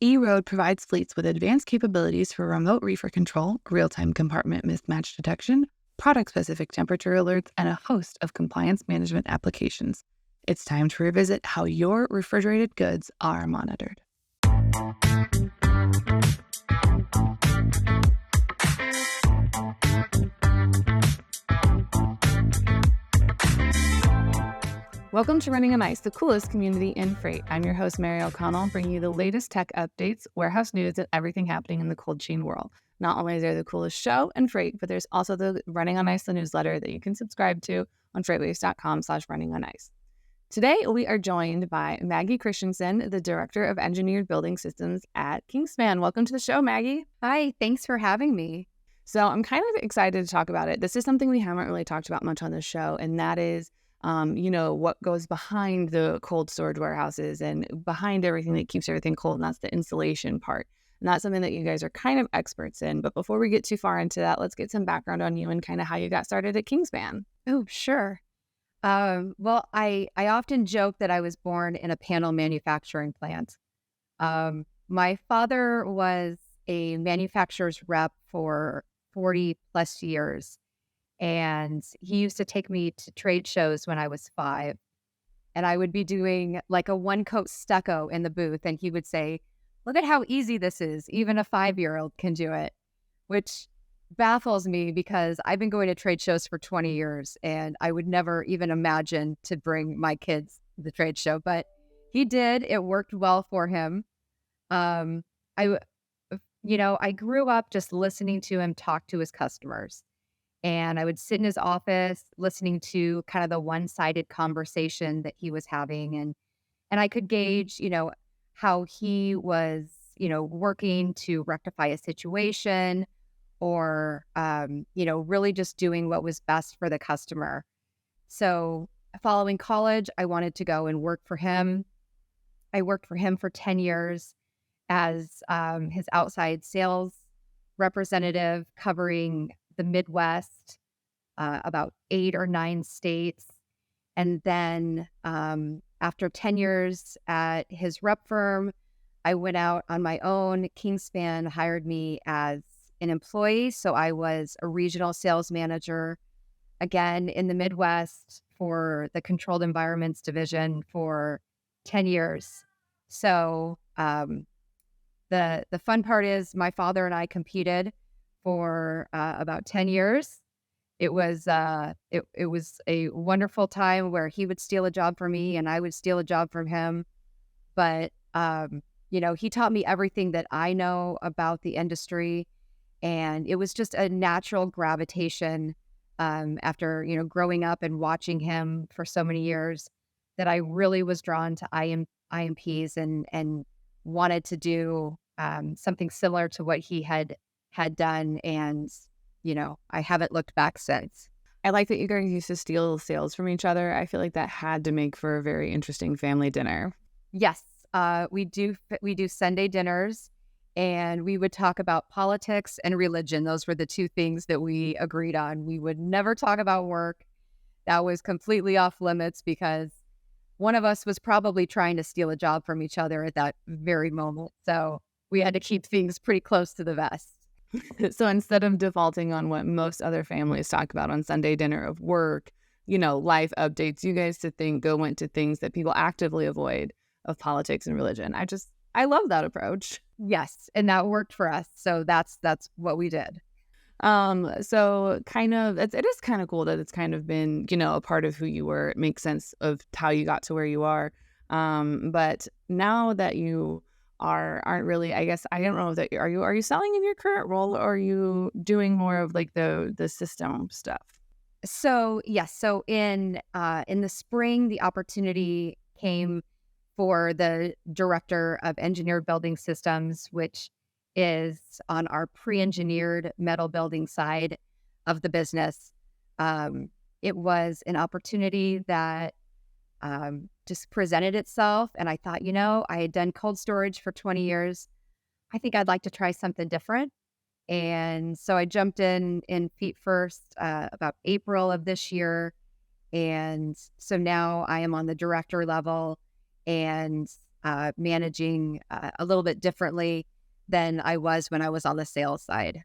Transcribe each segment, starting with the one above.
eRoad provides fleets with advanced capabilities for remote reefer control, real-time compartment mismatch detection, product-specific temperature alerts, and a host of compliance management applications. It's time to revisit how your refrigerated goods are monitored. Welcome to Running on Ice, the coolest community in freight. I'm your host, Mary O'Connell, bringing you the latest tech updates, warehouse news, and everything happening in the cold chain world. Not only is there the coolest show in freight, but there's also the Running on Ice, the newsletter that you can subscribe to on FreightWaves.com/runningonIce. Today, we are joined by Maggie Christensen, the Director of Engineered Building Systems at Kingspan. Welcome to the show, Maggie. Hi, thanks for having me. So I'm kind of excited to talk about it. This is something we haven't really talked about much on the show, and that is what goes behind the cold storage warehouses and behind everything that keeps everything cold, and that's the installation part. And that's something that you guys are kind of experts in. But before we get too far into that, let's get some background on you and kind of how you got started at Kingspan. Oh, sure. I often joke that I was born in a panel manufacturing plant. My father was a manufacturer's rep for 40 plus years. And he used to take me to trade shows when I was 5. And I would be doing like a one-coat stucco in the booth. And he would say, "Look at how easy this is. Even a 5-year-old can do it," which baffles me because I've been going to trade shows for 20 years and I would never even imagine to bring my kids to the trade show. But he did. It worked well for him. I grew up just listening to him talk to his customers. And I would sit in his office listening to kind of the one-sided conversation that he was having. And I could gauge, how he was, working to rectify a situation or, really just doing what was best for the customer. So following college, I wanted to go and work for him. I worked for him for 10 years as his outside sales representative covering the Midwest, about 8 or 9 states. And then after 10 years at his rep firm, I went out on my own. Kingspan hired me as an employee. So I was a regional sales manager, again, in the Midwest for the Controlled Environments division for 10 years. So the fun part is my father and I competed for about 10 years. It was it was a wonderful time where he would steal a job from me and I would steal a job from him. But he taught me everything that I know about the industry, and it was just a natural gravitation after growing up and watching him for so many years that I really was drawn to IMPs and wanted to do something similar to what he had done. And, I haven't looked back since. I like that you guys used to steal sales from each other. I feel like that had to make for a very interesting family dinner. Yes, we do Sunday dinners, and we would talk about politics and religion. Those were the 2 things that we agreed on. We would never talk about work. That was completely off limits because one of us was probably trying to steal a job from each other at that very moment. So we had to keep things pretty close to the vest. So instead of defaulting on what most other families talk about on Sunday dinner of work, life updates, you guys went to things that people actively avoid of politics and religion. I love that approach. Yes, and that worked for us. So that's what we did. So kind of, it is kind of cool that it's kind of been, a part of who you were. It makes sense of how you got to where you are. But now that you aren't really, I guess, I don't know that are you selling in your current role, or are you doing more of like the system stuff? So yes, so in the spring, the opportunity came for the director of engineered building systems, which is on our pre-engineered metal building side of the business. It was an opportunity that just presented itself. And I thought, I had done cold storage for 20 years. I think I'd like to try something different. And so I jumped in feet first about April of this year. And so now I am on the director level. And managing a little bit differently than I was when I was on the sales side.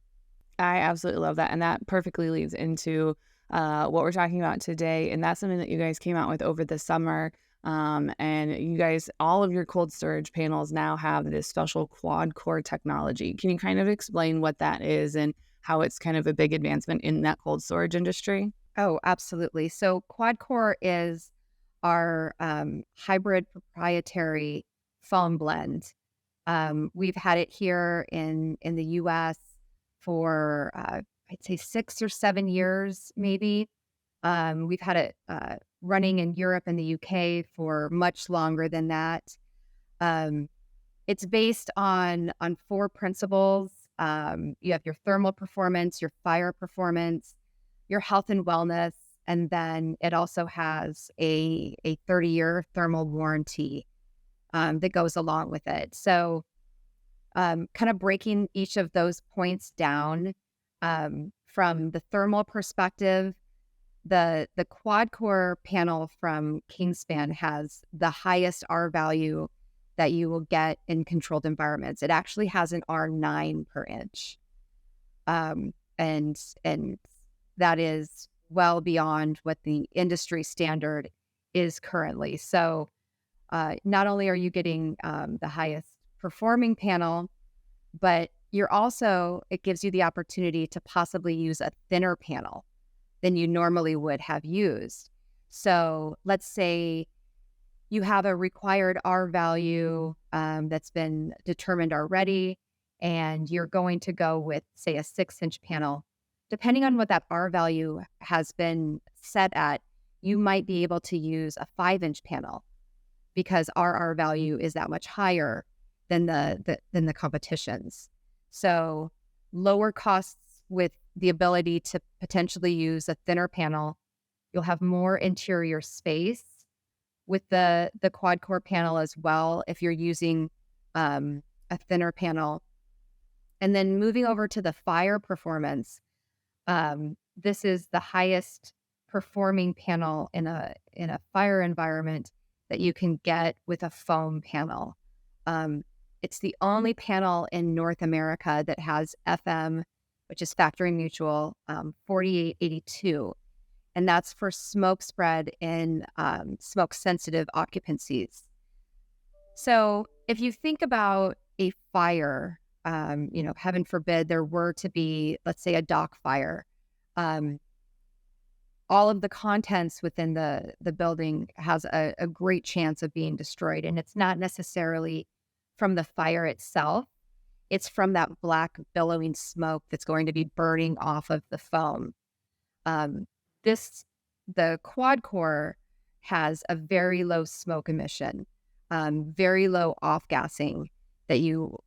I absolutely love that. And that perfectly leads into what we're talking about today. And that's something that you guys came out with over the summer. And you guys, all of your cold storage panels now have this special QuadCore technology. Can you kind of explain what that is and how it's kind of a big advancement in that cold storage industry? Oh, absolutely. So QuadCore is our hybrid proprietary foam blend. We've had it here in the U.S. for I'd say 6 or 7 years, maybe. We've had it running in Europe and the UK for much longer than that. Um, it's based on four principles. You have your thermal performance, your fire performance, your health and wellness, and then it also has a 30-year thermal warranty that goes along with it. So kind of breaking each of those points down from the thermal perspective, the quad core panel from Kingspan has the highest R value that you will get in controlled environments. It actually has an R9 per inch. And that is well beyond what the industry standard is currently. So not only are you getting the highest performing panel, but it gives you the opportunity to possibly use a thinner panel than you normally would have used. So let's say you have a required R value that's been determined already, and you're going to go with, say, a 6-inch panel. Depending on what that R value has been set at, you might be able to use a 5-inch panel because our R value is that much higher than the competition's. So lower costs with the ability to potentially use a thinner panel. You'll have more interior space with the quad core panel as well if you're using a thinner panel. And then moving over to the fire performance, this is the highest performing panel in a fire environment that you can get with a foam panel. It's the only panel in North America that has FM, which is factory mutual, 4882. And that's for smoke spread in smoke sensitive occupancies. So if you think about a fire, heaven forbid there were to be, let's say, a dock fire, all of the contents within the building has a great chance of being destroyed. And it's not necessarily from the fire itself. It's from that black billowing smoke that's going to be burning off of the foam. The quad core has a very low smoke emission, very low off gassing that you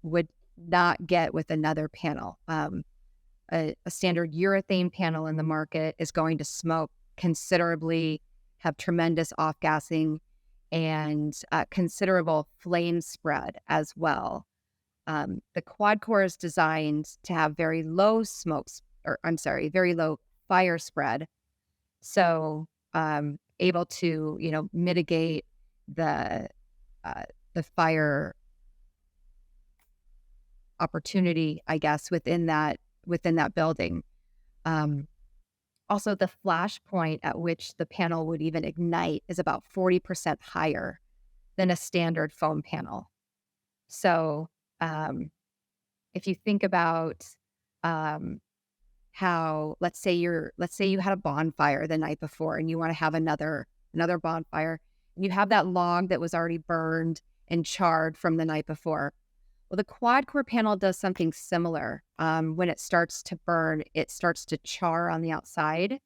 would not get with another panel. A standard urethane panel in the market is going to smoke considerably, have tremendous off gassing, and considerable flame spread as well. The quad core is designed to have very low very low fire spread. So able to, mitigate the fire opportunity, I guess, within that building. Also, the flash point at which the panel would even ignite is about 40% higher than a standard foam panel. So if you think about how, let's say you had a bonfire the night before and you want to have another bonfire, and you have that log that was already burned and charred from the night before. Well, the quad core panel does something similar. When it starts to burn, it starts to char on the outside.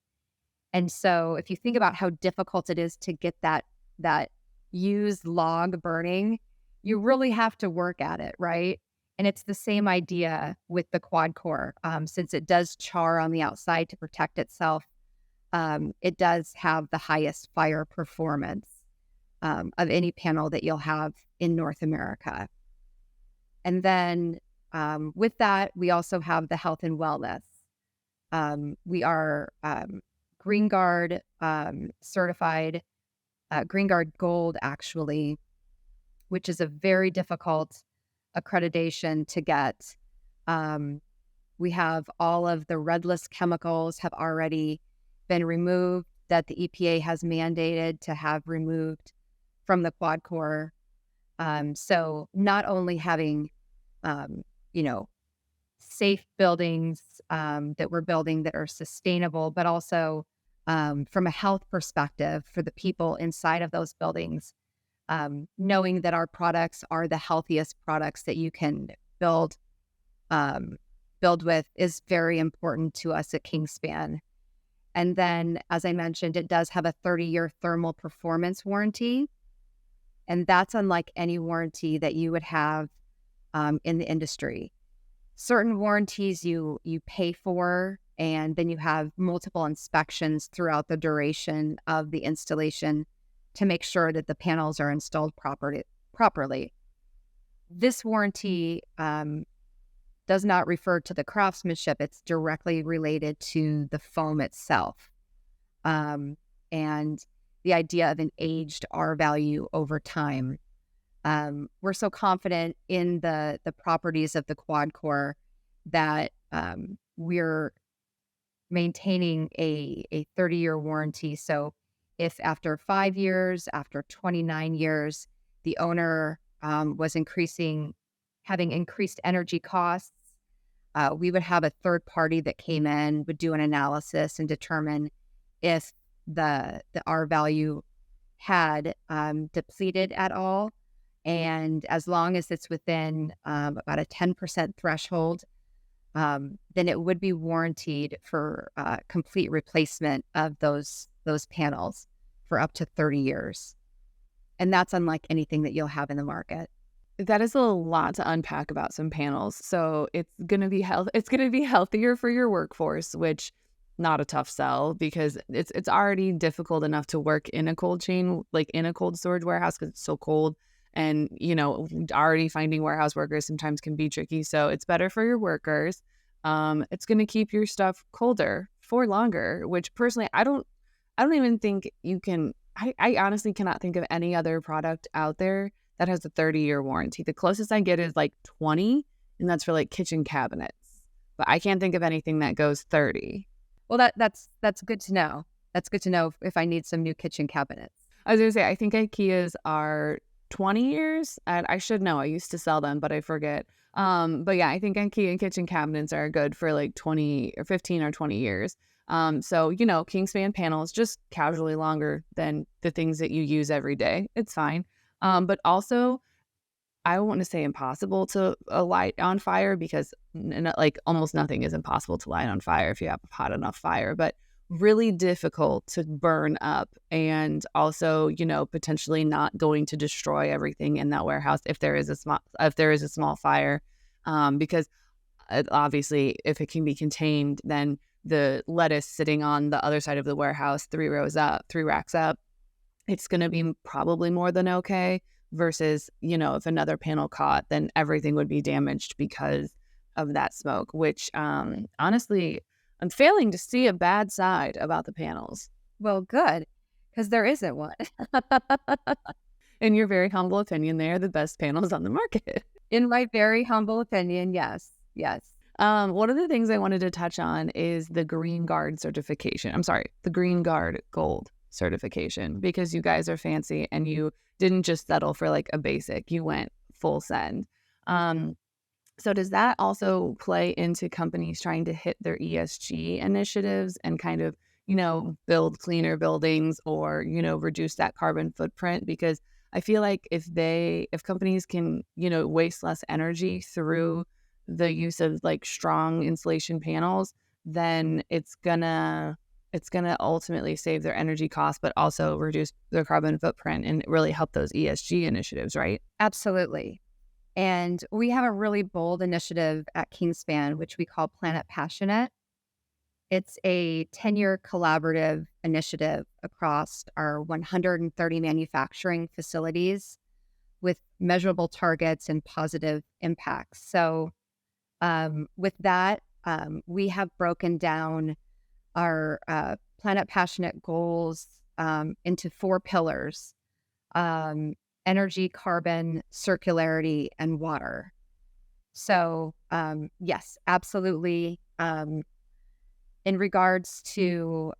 And so if you think about how difficult it is to get that used log burning, you really have to work at it, right? And it's the same idea with the quad core. Since it does char on the outside to protect itself, it does have the highest fire performance of any panel that you'll have in North America. And then with that, we also have the health and wellness. We are Green Guard certified, Green Guard Gold, actually. which is a very difficult accreditation to get. We have all of the red list chemicals have already been removed that the EPA has mandated to have removed from the QuadCore. So not only having, you know, safe buildings that we're building that are sustainable, but also from a health perspective for the people inside of those buildings, knowing that our products are the healthiest products that you can build with is very important to us at Kingspan. And then, as I mentioned, it does have a 30-year thermal performance warranty. And that's unlike any warranty that you would have in the industry. Certain warranties you pay for, and then you have multiple inspections throughout the duration of the installation to make sure that the panels are installed properly. This warranty does not refer to the craftsmanship. It's directly related to the foam itself. And the idea of an aged R value over time. We're so confident in the properties of the QuadCore that we're maintaining a 30-year warranty. So if after 5 years, after 29 years, the owner was having increased energy costs, we would have a third party that came in, would do an analysis and determine if the R value had depleted at all. And as long as it's within about a 10% threshold, then it would be warranted for complete replacement of those panels for up to 30 years. And that's unlike anything that you'll have in the market. That is a lot to unpack about some panels. So it's going to be healthier for your workforce, which not a tough sell because it's already difficult enough to work in a cold chain, like in a cold storage warehouse because it's so cold. And, already finding warehouse workers sometimes can be tricky. So it's better for your workers. It's going to keep your stuff colder for longer, which personally, I don't even think you can, I honestly cannot think of any other product out there that has a 30-year warranty. The closest I get is like 20, and that's for like kitchen cabinets. But I can't think of anything that goes 30. Well, that's good to know. That's good to know if I need some new kitchen cabinets. I was going to say, I think IKEA's are 20 years. I should know. I used to sell them, but I forget. But yeah, I think IKEA kitchen cabinets are good for like 20 or 15 or 20 years. So, Kingspan panels, just casually longer than the things that you use every day. It's fine. But also, I want to say impossible to light on fire because like almost nothing is impossible to light on fire if you have a hot enough fire, but really difficult to burn up, and also, potentially not going to destroy everything in that warehouse if there is a small fire, because obviously if it can be contained, then the lettuce sitting on the other side of the warehouse, 3 racks up, it's going to be probably more than okay. Versus, if another panel caught, then everything would be damaged because of that smoke, which honestly, I'm failing to see a bad side about the panels. Well, good, because there isn't one. In your very humble opinion, they are the best panels on the market. In my very humble opinion, yes. One of the things I wanted to touch on is the Green Guard certification. I'm sorry, the Green Guard Gold certification, because you guys are fancy and you didn't just settle for like a basic, you went full send. So does that also play into companies trying to hit their ESG initiatives and kind of, build cleaner buildings or, reduce that carbon footprint? Because I feel like if companies can, waste less energy through the use of like strong insulation panels, then it's gonna ultimately save their energy costs, but also reduce their carbon footprint and really help those ESG initiatives, right? Absolutely. And we have a really bold initiative at Kingspan, which we call Planet Passionate. It's a 10-year collaborative initiative across our 130 manufacturing facilities with measurable targets and positive impacts. So with that, we have broken down our Planet Passionate goals into 4 pillars. energy, carbon, circularity, and water. So, yes, absolutely. In regards to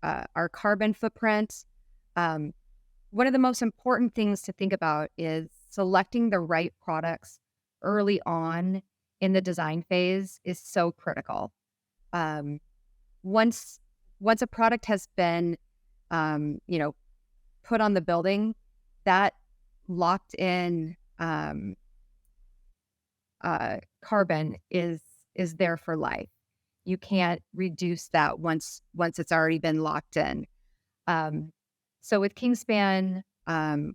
our carbon footprint, um, one of the most important things to think about is selecting the right products early on in the design phase is so critical. Um, once once a product has been, you know, put on the building, that locked in carbon is there for life. You can't reduce that once it's already been locked in. Um, so with Kingspan,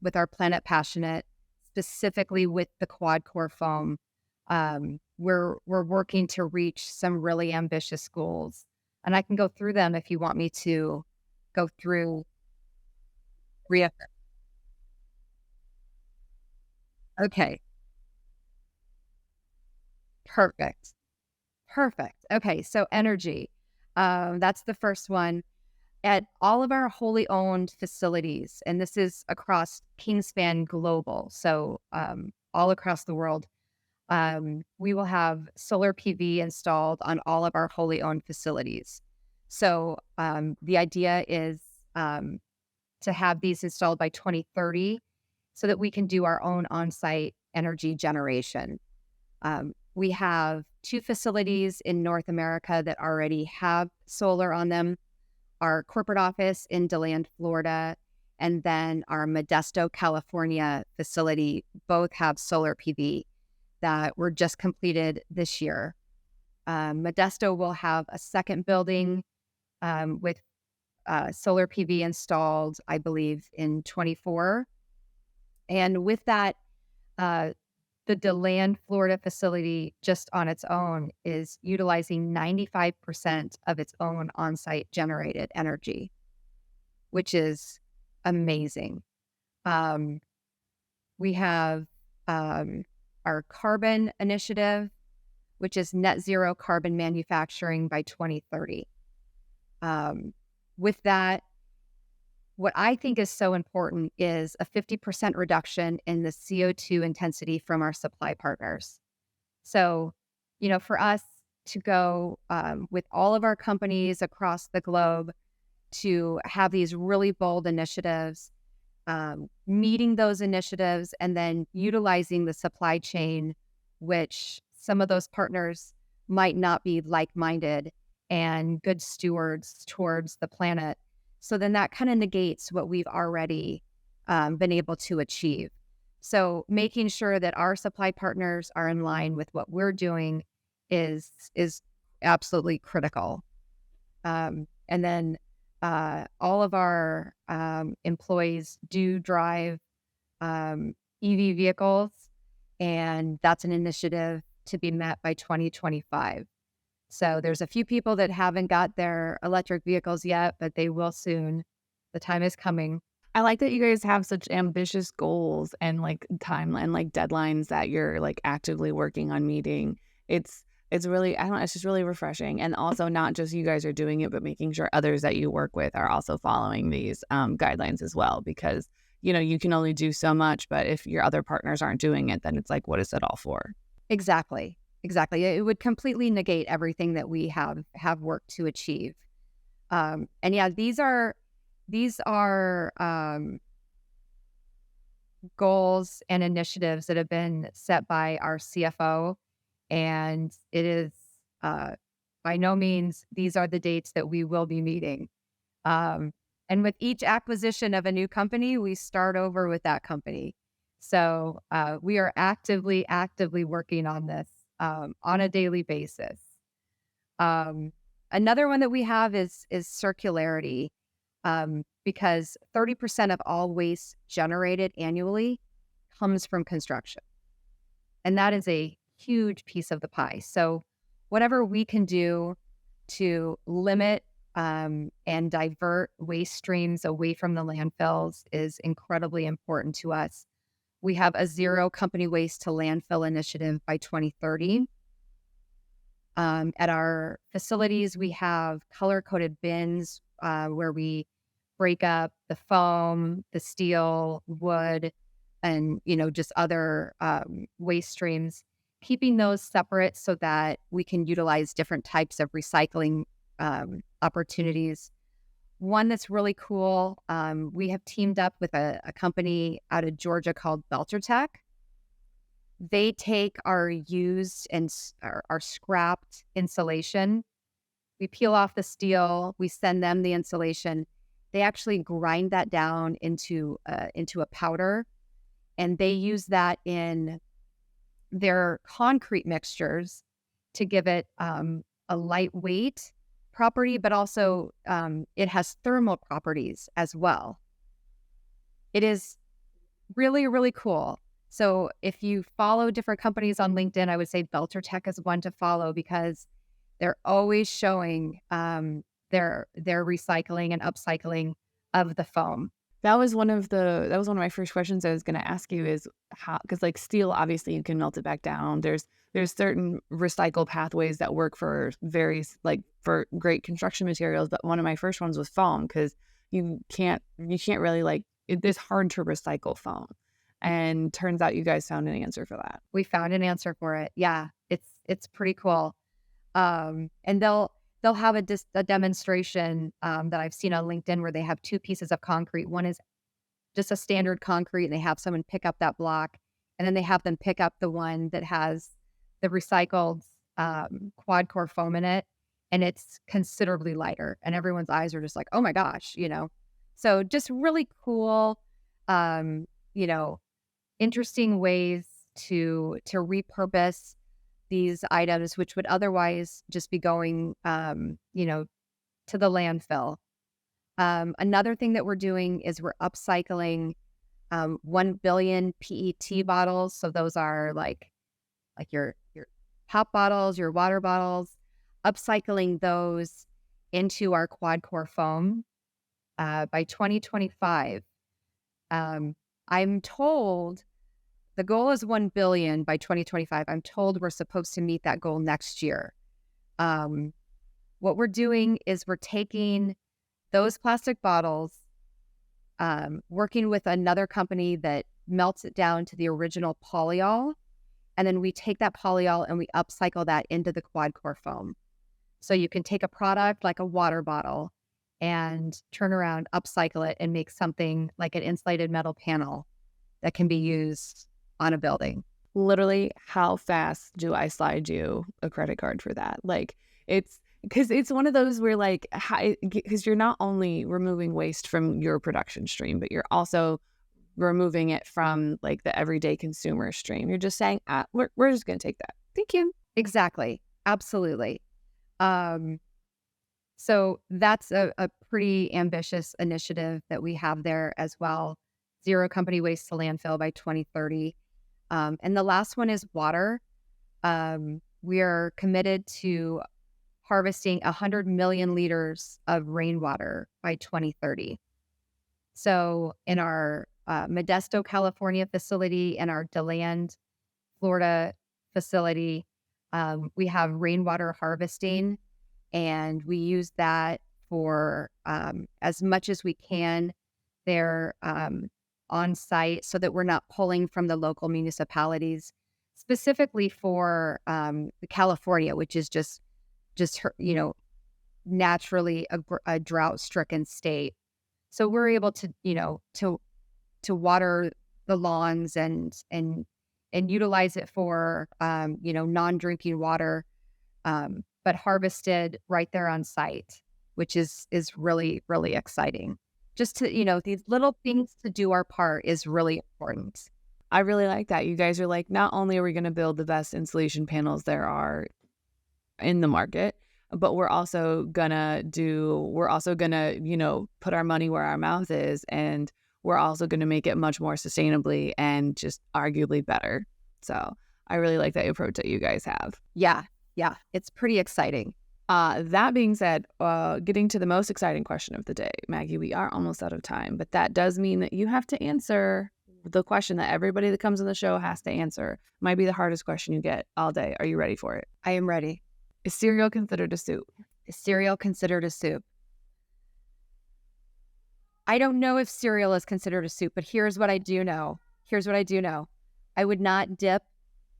with our Planet Passionate, specifically with the QuadCore foam, we're working to reach some really ambitious goals, and I can go through them if you want me to go through. Ria, okay, perfect, perfect. Okay, so energy, that's the first one. At all of our wholly owned facilities, and this is across Kingspan Global, so all across the world, we will have solar PV installed on all of our wholly owned facilities. So the idea is to have these installed by 2030 so that we can do our own on-site energy generation. We have two facilities in North America that already have solar on them, our corporate office in DeLand, Florida, and then our Modesto, California facility both have solar PV that were just completed this year. Modesto will have a second building with solar PV installed, I believe, in 24. And with that, uh, the DeLand, Florida facility just on its own is utilizing 95% of its own on-site generated energy, which is amazing. We have our carbon initiative, which is net zero carbon manufacturing by 2030. With that, what I think is so important is a 50% reduction in the CO2 intensity from our supply partners. So, for us to go with all of our companies across the globe to have these really bold initiatives, meeting those initiatives and then utilizing the supply chain, which some of those partners might not be like-minded and good stewards towards the planet. So then that kind of negates what we've already been able to achieve. So making sure that our supply partners are in line with what we're doing is absolutely critical. And then all of our employees do drive EV vehicles, and that's an initiative to be met by 2025. So there's a few people that haven't got their electric vehicles yet, but they will soon. The time is coming. I like that you guys have such ambitious goals and like timeline, like deadlines that you're like actively working on meeting. It's really, I don't know, it's just really refreshing. And also not just you guys are doing it, but making sure others that you work with are also following these guidelines as well, because you can only do so much, but if your other partners aren't doing it, then it's like, what is it all for? Exactly. It would completely negate everything that we have worked to achieve. And yeah, these are goals and initiatives that have been set by our CFO, and it is by no means these are the dates that we will be meeting. And with each acquisition of a new company, we start over with that company. So we are actively working on this on a daily basis. Another one that we have is circularity, because 30% of all waste generated annually comes from construction. And that is a huge piece of the pie. So whatever we can do to limit and divert waste streams away from the landfills is incredibly important to us. We have a zero company waste to landfill initiative by 2030. At our facilities, we have color-coded bins where we break up the foam, the steel, wood, and, just other waste streams, keeping those separate so that we can utilize different types of recycling opportunities. One that's really cool, we have teamed up with a company out of Georgia called Beltertech. They take our used and our scrapped insulation. We peel off the steel. We send them the insulation. They actually grind that down into a powder, and they use that in their concrete mixtures to give it a lightweight property, but also it has thermal properties as well. It is really, really cool. So if you follow different companies on LinkedIn, I would say Beltertech is one to follow because they're always showing their recycling and upcycling of the foam. That was one of my first questions I was going to ask you is how, because like steel, obviously you can melt it back down. There's certain recycle pathways that work for various, like for great construction materials. But one of my first ones was foam because you can't really it's hard to recycle foam. And turns out you guys found an answer for that. We found an answer for it. Yeah, it's pretty cool. And they'll have a demonstration that I've seen on LinkedIn where they have two pieces of concrete. One is just a standard concrete, and they have someone pick up that block, and then they have them pick up the one that has the recycled QuadCore foam in it, and it's considerably lighter. And everyone's eyes are just like, oh my gosh, So just really cool, interesting ways to repurpose these items, which would otherwise just be going, to the landfill. Another thing that we're doing is we're upcycling 1 billion PET bottles. So those are like your pop bottles, your water bottles, upcycling those into our QuadCore foam by 2025. I'm told the goal is 1 billion by 2025. I'm told we're supposed to meet that goal next year. What we're doing is we're taking those plastic bottles, working with another company that melts it down to the original polyol, and then we take that polyol and we upcycle that into the QuadCore foam. So you can take a product like a water bottle and turn around, upcycle it, and make something like an insulated metal panel that can be used on a building. Literally, how fast do I slide you a credit card for that? Like, it's because it's one of those where because you're not only removing waste from your production stream, but you're also removing it from like the everyday consumer stream. You're just saying, we're just going to take that. Thank you. Exactly. Absolutely. So that's a pretty ambitious initiative that we have there as well. Zero company waste to landfill by 2030. And the last one is water. We are committed to harvesting 100 million liters of rainwater by 2030. So in our Modesto, California facility and our DeLand, Florida facility, we have rainwater harvesting, and we use that for as much as we can there on site so that we're not pulling from the local municipalities, specifically for California, which is just naturally a drought-stricken state. So we're able to water the lawns and utilize it for non-drinking water, but harvested right there on site, which is really, really exciting. Just to these little things to do our part is really important. I really like that. You guys are like, not only are we going to build the best insulation panels there are in the market, but we're also gonna put our money where our mouth is, and we're also going to make it much more sustainably and just arguably better. So I really like that approach that you guys have. Yeah, it's pretty exciting. That being said, getting to the most exciting question of the day, Maggie, we are almost out of time, but that does mean that you have to answer the question that everybody that comes on the show has to answer. Might be the hardest question you get all day. Are you ready for it? I am ready. Is cereal considered a soup? Is cereal considered a soup? I don't know if cereal is considered a soup, but here's what I do know. here's what I do know. I would not dip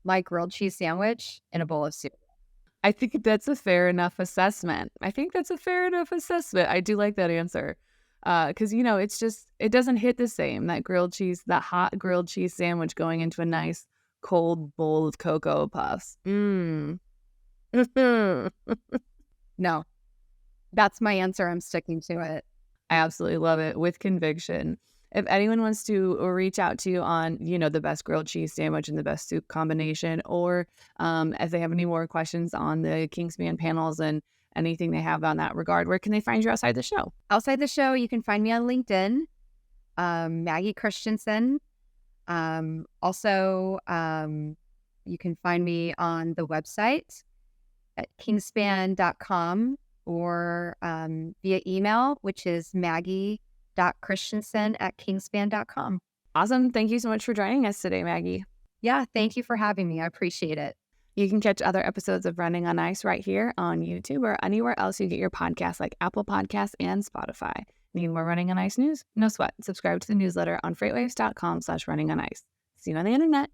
my grilled cheese sandwich in a bowl of soup. I think that's a fair enough assessment. I do like that answer. Because, it doesn't hit the same, that hot grilled cheese sandwich going into a nice cold bowl of Cocoa Puffs. No, that's my answer. I'm sticking to it. I absolutely love it with conviction. If anyone wants to reach out to you on, the best grilled cheese sandwich and the best soup combination, or if they have any more questions on the Kingspan panels and anything they have on that regard, where can they find you outside the show? Outside the show, you can find me on LinkedIn, Maggie Christensen. Also, you can find me on the website at kingspan.com or via email, which is maggie.christensen@kingspan.com. Awesome. Thank you so much for joining us today, Maggie. Yeah, thank you for having me. I appreciate it. You can catch other episodes of Running on Ice right here on YouTube or anywhere else you get your podcasts, like Apple Podcasts and Spotify. Need more Running on Ice news? No sweat. Subscribe to the newsletter on freightwaves.com/runningonIce. See you on the internet.